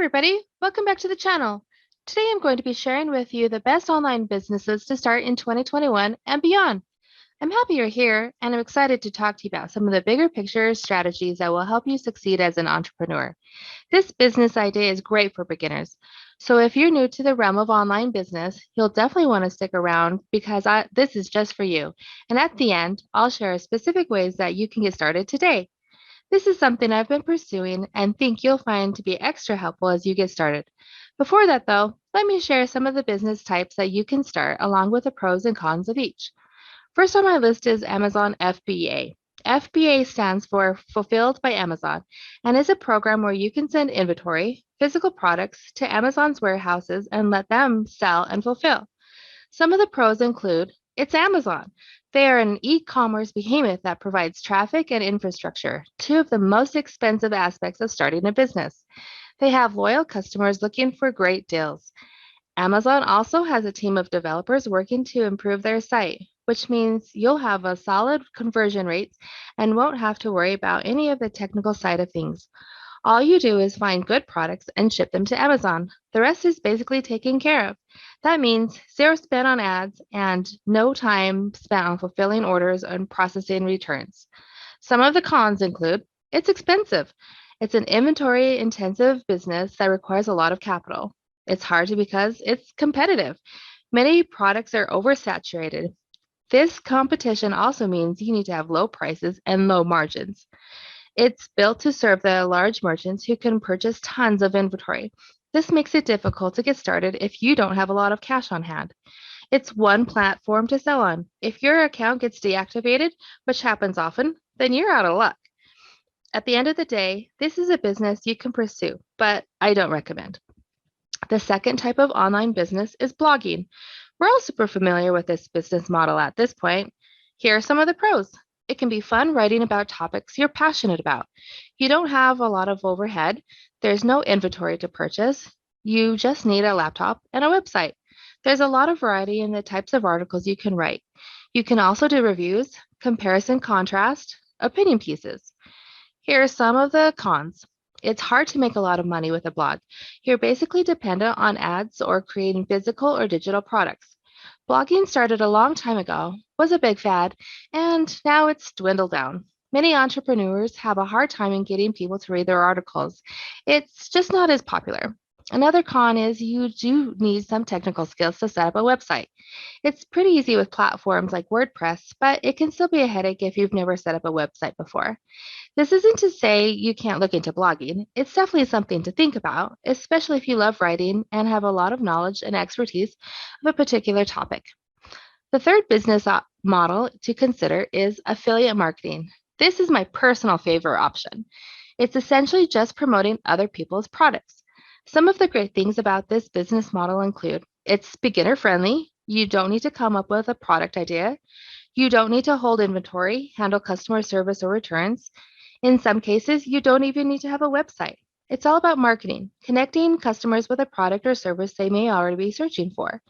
everybody, welcome back to the channel. Today I'm going to be sharing with you the best online businesses to start in 2021 and beyond. I'm happy you're here and I'm excited to talk to you about some of the bigger picture strategies that will help you succeed as an entrepreneur. This business idea is great for beginners. So if you're new to the realm of online business, you'll definitely want to stick around because this is just for you. And at the end, I'll share specific ways that you can get started today. This is something I've been pursuing and think you'll find to be extra helpful as you get started. Before that, though, let me share some of the business types that you can start along with the pros and cons of each. First on my list is Amazon FBA. FBA stands for Fulfilled by Amazon and is a program where you can send inventory, physical products, to Amazon's warehouses and let them sell and fulfill. Some of the pros include it's Amazon. They are an e commerce behemoth that provides traffic and infrastructure, two of the most expensive aspects of starting a business. They have loyal customers looking for great deals. Amazon also has a team of developers working to improve their site, which means you'll have a solid conversion rate and won't have to worry about any of the technical side of things. All you do is find good products and ship them to Amazon. The rest is basically taken care of. That means zero spent on ads and no time spent on fulfilling orders and processing returns. Some of the cons include it's expensive. It's an inventory intensive business that requires a lot of capital. It's hard to because it's competitive. Many products are oversaturated. This competition also means you need to have low prices and low margins. It's built to serve the large merchants who can purchase tons of inventory. This makes it difficult to get started if you don't have a lot of cash on hand. It's one platform to sell on. If your account gets deactivated, which happens often, then you're out of luck. At the end of the day, this is a business you can pursue, but I don't recommend. The second type of online business is blogging. We're all super familiar with this business model at this point. Here are some of the pros. It can be fun writing about topics you're passionate about. You don't have a lot of overhead. There's no inventory to purchase. You just need a laptop and a website. There's a lot of variety in the types of articles you can write. You can also do reviews, comparison contrast, opinion pieces. Here are some of the cons. It's hard to make a lot of money with a blog. You're basically dependent on ads or creating physical or digital products. Blogging started a long time ago, was a big fad, and now it's dwindled down. Many entrepreneurs have a hard time in getting people to read their articles. It's just not as popular. Another con is you do need some technical skills to set up a website. It's pretty easy with platforms like WordPress, but it can still be a headache if you've never set up a website before. This isn't to say you can't look into blogging. It's definitely something to think about, especially if you love writing and have a lot of knowledge and expertise of a particular topic. The third business model to consider is affiliate marketing. This is my personal favorite option. It's essentially just promoting other people's products. Some of the great things about this business model include it's beginner friendly. You don't need to come up with a product idea. You don't need to hold inventory, handle customer service or returns. In some cases, you don't even need to have a website. It's all about marketing, connecting customers with a product or service they may already be searching for.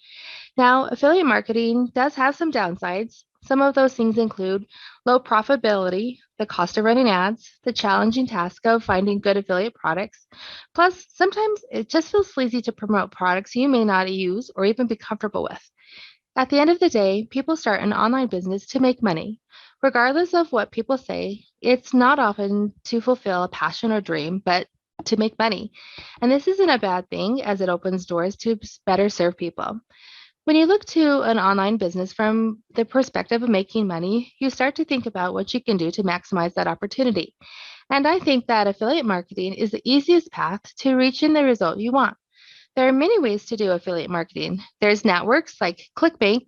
Now, affiliate marketing does have some downsides. Some of those things include low profitability, the cost of running ads, the challenging task of finding good affiliate products. Plus, sometimes it just feels sleazy to promote products you may not use or even be comfortable with. At the end of the day, people start an online business to make money. Regardless of what people say, it's not often to fulfill a passion or dream, but to make money. And this isn't a bad thing as it opens doors to better serve people. When you look to an online business from the perspective of making money, you start to think about what you can do to maximize that opportunity. And I think that affiliate marketing is the easiest path to reaching the result you want. There are many ways to do affiliate marketing. There's networks like ClickBank,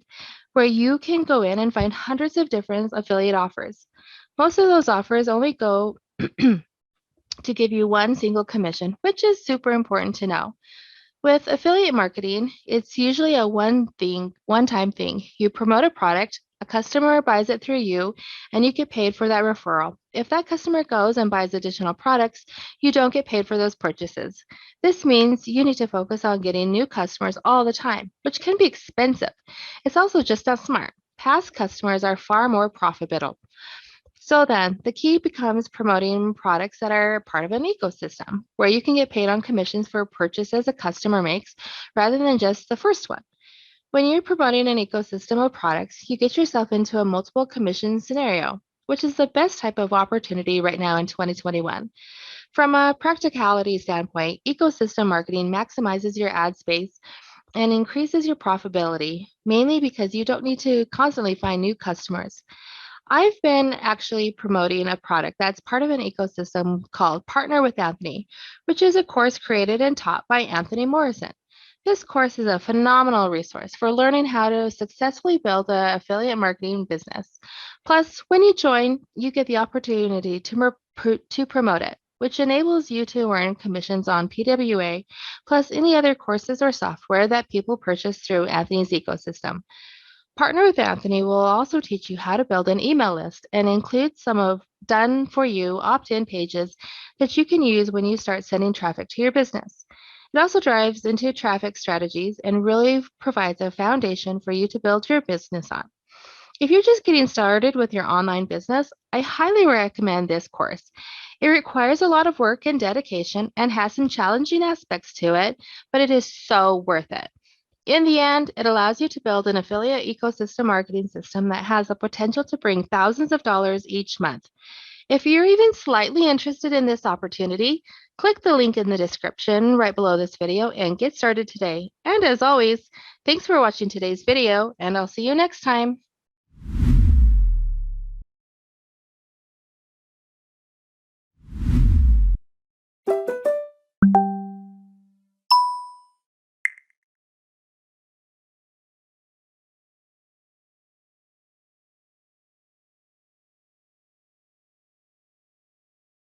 where you can go in and find hundreds of different affiliate offers. Most of those offers only go to give you one single commission, which is super important to know. With affiliate marketing, it's usually a one-time thing. You promote a product, a customer buys it through you, and you get paid for that referral. If that customer goes and buys additional products, you don't get paid for those purchases. This means you need to focus on getting new customers all the time, which can be expensive. It's also just not smart. Past customers are far more profitable. So then, the key becomes promoting products that are part of an ecosystem, where you can get paid on commissions for purchases a customer makes rather than just the first one. When you're promoting an ecosystem of products, you get yourself into a multiple commission scenario, which is the best type of opportunity right now in 2021. From a practicality standpoint, ecosystem marketing maximizes your ad space and increases your profitability, mainly because you don't need to constantly find new customers. I've been actually promoting a product that's part of an ecosystem called Partner with Anthony, which is a course created and taught by Anthony Morrison. This course is a phenomenal resource for learning how to successfully build an affiliate marketing business. Plus, when you join, you get the opportunity to promote it, which enables you to earn commissions on PWA, plus any other courses or software that people purchase through Anthony's ecosystem. Partner with Anthony will also teach you how to build an email list and include some of done for you opt in pages that you can use when you start sending traffic to your business. It also drives into traffic strategies and really provides a foundation for you to build your business on. If you're just getting started with your online business, I highly recommend this course. It requires a lot of work and dedication and has some challenging aspects to it, but it is so worth it. In the end, it allows you to build an affiliate ecosystem marketing system that has the potential to bring thousands of dollars each month. If you're even slightly interested in this opportunity, click the link in the description right below this video and get started today. And as always, thanks for watching today's video, and I'll see you next time.